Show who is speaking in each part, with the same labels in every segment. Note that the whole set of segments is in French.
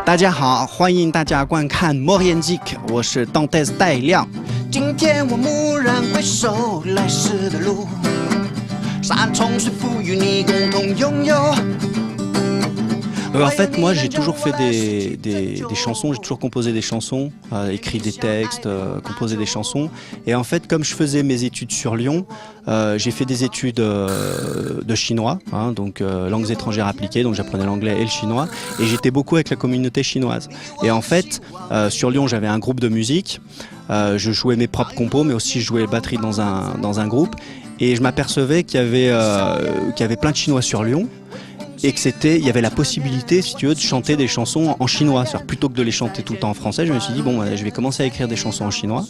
Speaker 1: 大家好，欢迎大家观看莫言记，我是 Dantes 戴亮。
Speaker 2: 今天我蓦然回首，来时的路，山重水复与你共同拥有。
Speaker 1: En fait, moi, j'ai toujours fait des chansons, j'ai toujours composé des chansons, écrit des textes, composé des chansons. Et en fait, comme je faisais mes études sur Lyon, j'ai fait des études de chinois, hein, donc langues étrangères appliquées, donc j'apprenais l'anglais et le chinois. Et j'étais beaucoup avec la communauté chinoise. Et en fait, sur Lyon, j'avais un groupe de musique. Je jouais mes propres compos, mais aussi je jouais batterie dans un groupe. Et je m'apercevais qu'il y avait plein de Chinois sur Lyon. Et il y avait la possibilité, si tu veux, de chanter des chansons en chinois. Plutôt que de les chanter tout le temps en français, je me suis dit, bon, je vais commencer à écrire des chansons en chinois.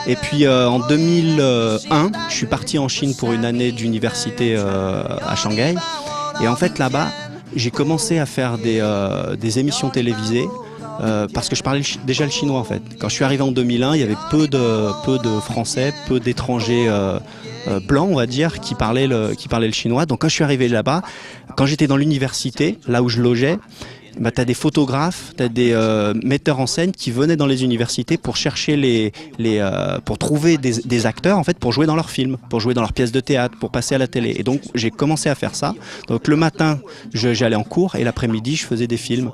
Speaker 1: Et puis en 2001, je suis parti en Chine pour une année d'université à Shanghai. Et en fait, là-bas, j'ai commencé à faire des émissions télévisées. Parce que je parlais déjà le chinois en fait. Quand je suis arrivé en 2001, il y avait peu de Français, peu d'étrangers blancs, on va dire, qui parlaient le chinois. Donc quand je suis arrivé là-bas, quand j'étais dans l'université, là où je logeais, bah, tu as des photographes, tu as des metteurs en scène qui venaient dans les universités pour chercher pour trouver des acteurs en fait, pour jouer dans leurs films, pour jouer dans leurs pièces de théâtre, pour passer à la télé. Et donc j'ai commencé à faire ça. Donc le matin, j'allais en cours et l'après-midi, je faisais des films.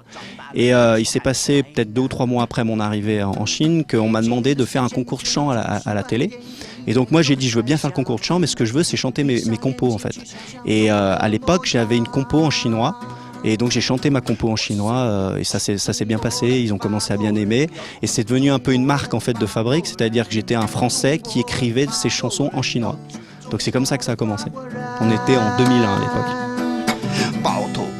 Speaker 1: Et il s'est passé peut-être 2 ou 3 mois après mon arrivée en Chine qu'on m'a demandé de faire un concours de chant à la télé. Et donc moi j'ai dit je veux bien faire le concours de chant, mais ce que je veux c'est chanter mes compos en fait. Et à l'époque j'avais une compo en chinois. Et donc j'ai chanté ma compo en chinois et ça s'est bien passé, ils ont commencé à bien aimer. Et c'est devenu un peu une marque en fait de fabrique, c'est-à-dire que j'étais un Français qui écrivait ses chansons en chinois. Donc c'est comme ça que ça a commencé. On était en 2001 à l'époque.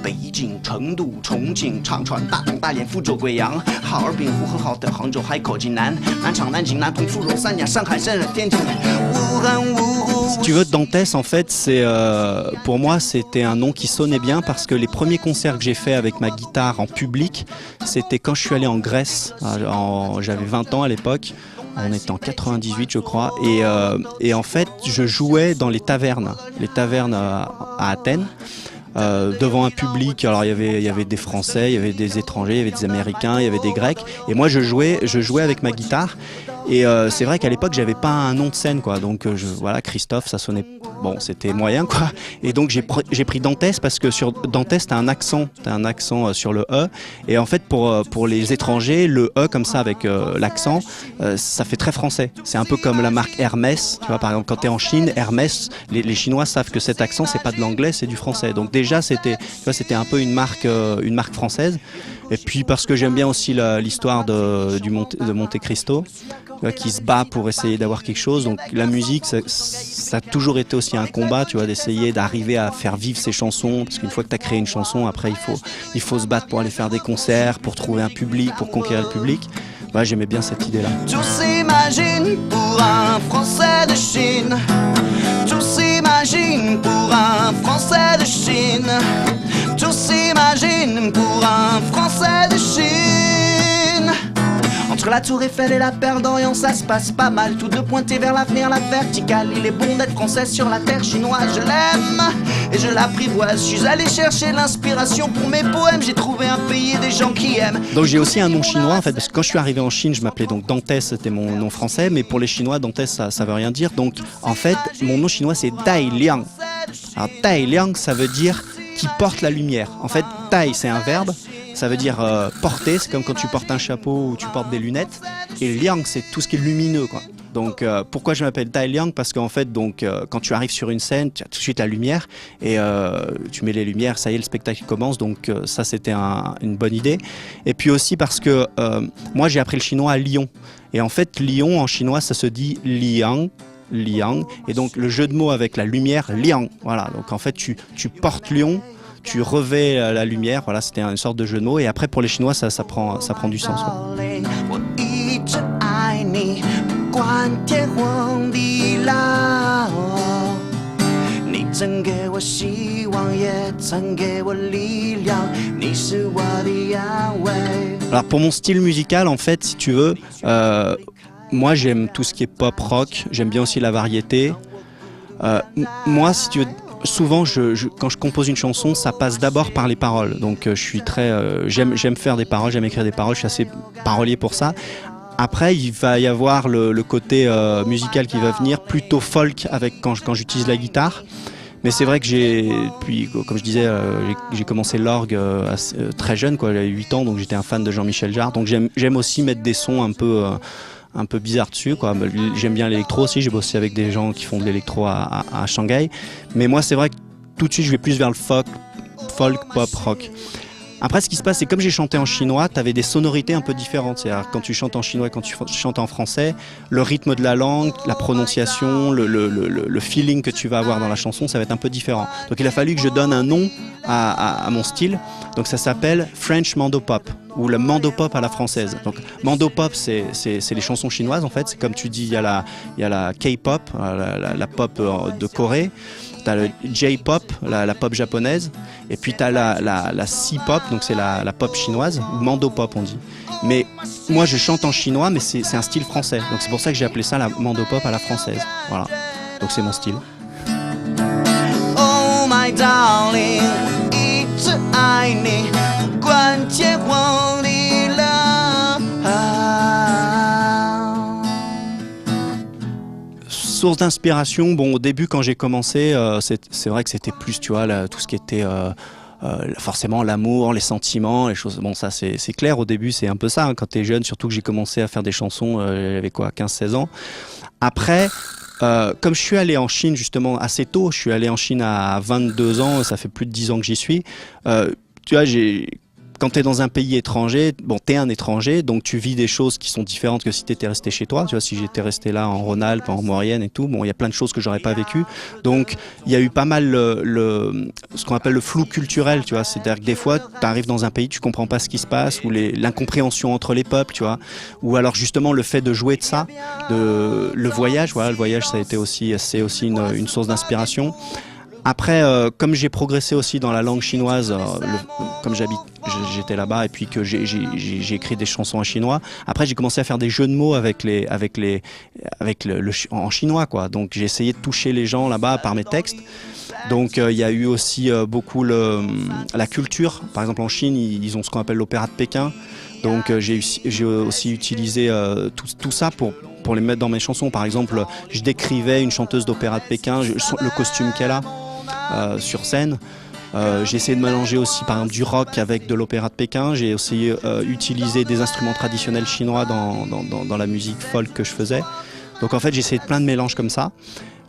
Speaker 2: 北京、成都、重庆、长春、大同、大连、福州、贵阳、哈尔滨、呼和浩特、杭州、海口、济南、南昌、南京、南通、苏州、三亚、上海、深圳、天津、武汉、芜湖。
Speaker 1: Si tu veux, Dantes, en fait, pour moi, c'était un nom qui sonnait bien parce que les premiers concerts que j'ai faits avec ma guitare en public, c'était quand je suis allé en Grèce. J'avais 20 ans à l'époque. On était en 98 je crois et en fait je jouais dans les tavernes à Athènes devant un public. Alors il y avait des Français, il y avait des étrangers, il y avait des Américains, il y avait des Grecs et moi je jouais avec ma guitare. Et c'est vrai qu'à l'époque j'avais pas un nom de scène quoi, donc voilà, Christophe ça sonnait, bon c'était moyen quoi. Et donc j'ai pris Dantes parce que sur Dantes t'as un accent sur le E et en fait pour les étrangers le E comme ça avec l'accent ça fait très français. C'est un peu comme la marque Hermès, tu vois par exemple quand t'es en Chine, Hermès, les Chinois savent que cet accent c'est pas de l'anglais c'est du français. Donc déjà c'était un peu une marque française. Et puis parce que j'aime bien aussi l'histoire de Monte Cristo qui se bat pour essayer d'avoir quelque chose. Donc la musique, ça a toujours été aussi un combat, tu vois, d'essayer d'arriver à faire vivre ces chansons. Parce qu'une fois que tu as créé une chanson, après il faut se battre pour aller faire des concerts, pour trouver un public, pour conquérir le public. Ouais, j'aimais bien cette idée-là.
Speaker 2: Tout s'imagine pour un Français de Chine. Tout s'imagine pour un Français de Chine. Tout s'imagine pour un Français de Chine. Entre la tour Eiffel et la Perle d'Orient, ça se passe pas mal. Tous deux pointés vers l'avenir, la verticale. Il est bon d'être français sur la terre chinoise. Je l'aime et je l'apprivoise. Je suis allé chercher l'inspiration pour mes poèmes. J'ai trouvé un pays et des gens qui aiment.
Speaker 1: Donc j'ai aussi un nom chinois en fait, parce que quand je suis arrivé en Chine, je m'appelais donc Dantes, c'était mon nom français. Mais pour les Chinois, Dantes ça veut rien dire. Donc en fait, mon nom chinois c'est Dai Liang. Alors Dai Liang, ça veut dire qui porte la lumière. En fait, Dai c'est un verbe. Ça veut dire porter, c'est comme quand tu portes un chapeau ou tu portes des lunettes. Et Liang, c'est tout ce qui est lumineux, quoi. Donc pourquoi je m'appelle Dai Liang? Parce qu'en fait, donc, quand tu arrives sur une scène, tu as tout de suite la lumière et tu mets les lumières, ça y est, le spectacle commence. Donc ça, c'était une bonne idée. Et puis aussi parce que moi, j'ai appris le chinois à Lyon. Et en fait, Lyon, en chinois, ça se dit Liang. Liang. Et donc le jeu de mots avec la lumière, Liang. Voilà, donc en fait, tu portes Lyon. Tu revais la lumière, voilà, c'était une sorte de jeu de mots. Et après, pour les Chinois, ça prend du sens. Alors pour mon style musical, en fait, si tu veux, moi j'aime tout ce qui est pop rock. J'aime bien aussi la variété. Moi, si tu veux, souvent, quand je compose une chanson, ça passe d'abord par les paroles. Donc je suis très, j'aime faire des paroles, j'aime écrire des paroles, je suis assez parolier pour ça. Après, il va y avoir le côté musical qui va venir, plutôt folk quand j'utilise la guitare. Mais c'est vrai que puis comme je disais, j'ai commencé l'orgue très jeune, quoi. J'avais 8 ans, donc j'étais un fan de Jean-Michel Jarre. Donc j'aime aussi mettre des sons un peu bizarres dessus, quoi. J'aime bien l'électro aussi, j'ai bossé avec des gens qui font de l'électro à Shanghai. Mais moi, c'est vrai que tout de suite, je vais plus vers le folk, pop, rock. Après, ce qui se passe, c'est comme j'ai chanté en chinois, tu avais des sonorités un peu différentes. C'est-à-dire, quand tu chantes en chinois et quand tu chantes en français, le rythme de la langue, la prononciation, le feeling que tu vas avoir dans la chanson, ça va être un peu différent. Donc il a fallu que je donne un nom à mon style. Donc ça s'appelle French Mandopop, ou le Mandopop à la française. Donc Mandopop, c'est les chansons chinoises, en fait. C'est comme tu dis, il y a la K-pop, la pop de Corée. T'as le J-pop, la pop japonaise, et puis t'as la C-pop, donc c'est la pop chinoise, ou Mandopop on dit. Mais moi je chante en chinois, mais c'est un style français, donc c'est pour ça que j'ai appelé ça la Mandopop à la française. Voilà, donc c'est mon style.
Speaker 2: Oh my darling, 一直爱你，不管结果离了。
Speaker 1: Source d'inspiration, bon, au début quand j'ai commencé, c'est vrai que c'était plus, tu vois, tout ce qui était forcément l'amour, les sentiments, les choses. Bon, ça c'est clair, au début c'est un peu ça, hein, quand t'es jeune, surtout que j'ai commencé à faire des chansons, j'avais quoi, 15-16 ans. Après, comme je suis allé en Chine justement assez tôt, je suis allé en Chine à 22 ans, ça fait plus de 10 ans que j'y suis, tu vois, quand tu es dans un pays étranger, bon, tu es un étranger, donc tu vis des choses qui sont différentes que si tu étais resté chez toi. Tu vois, si j'étais resté là en Rhône-Alpes, en Maurienne et tout, bon, il y a plein de choses que j'aurais pas vécues. Donc, il y a eu pas mal ce qu'on appelle le flou culturel, tu vois. C'est-à-dire que des fois, tu arrives dans un pays, tu comprends pas ce qui se passe, ou l'incompréhension entre les peuples, tu vois. Ou alors, justement, le fait de jouer de ça, le voyage, voilà, le voyage, c'est aussi une source d'inspiration. Après, comme j'ai progressé aussi dans la langue chinoise, comme j'étais là-bas et puis que j'ai écrit des chansons en chinois. Après, j'ai commencé à faire des jeux de mots en chinois, quoi. Donc, j'ai essayé de toucher les gens là-bas par mes textes. Donc, il y a eu aussi beaucoup la culture. Par exemple, en Chine, ils ont ce qu'on appelle l'opéra de Pékin. Donc, j'ai aussi utilisé tout ça pour les mettre dans mes chansons. Par exemple, je décrivais une chanteuse d'opéra de Pékin, le costume qu'elle a. Sur scène. J'ai essayé de mélanger aussi par exemple du rock avec de l'opéra de Pékin. J'ai aussi utilisé des instruments traditionnels chinois dans la musique folk que je faisais. Donc en fait j'ai essayé de plein de mélanges comme ça.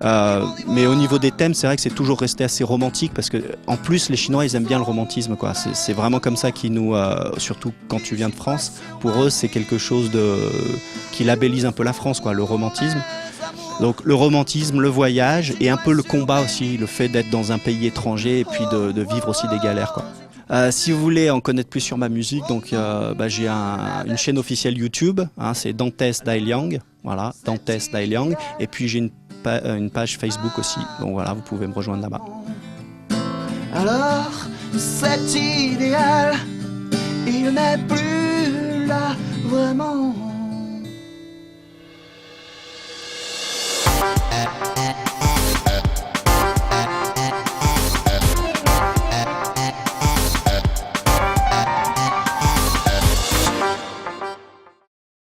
Speaker 1: Mais au niveau des thèmes, c'est vrai que c'est toujours resté assez romantique parce que en plus les Chinois ils aiment bien le romantisme, quoi. C'est vraiment comme ça qu'ils nous, surtout quand tu viens de France, pour eux c'est quelque chose qui labellise un peu la France, quoi, le romantisme. Donc le romantisme, le voyage et un peu le combat aussi, le fait d'être dans un pays étranger et puis de vivre aussi des galères, quoi. Si vous voulez en connaître plus sur ma musique, donc j'ai une chaîne officielle YouTube, hein, c'est Dantes Dailiang, voilà, Dantes Dailiang, et puis j'ai une page Facebook aussi, donc voilà, vous pouvez me rejoindre là-bas.
Speaker 2: Alors cet idéal, il n'est plus là vraiment.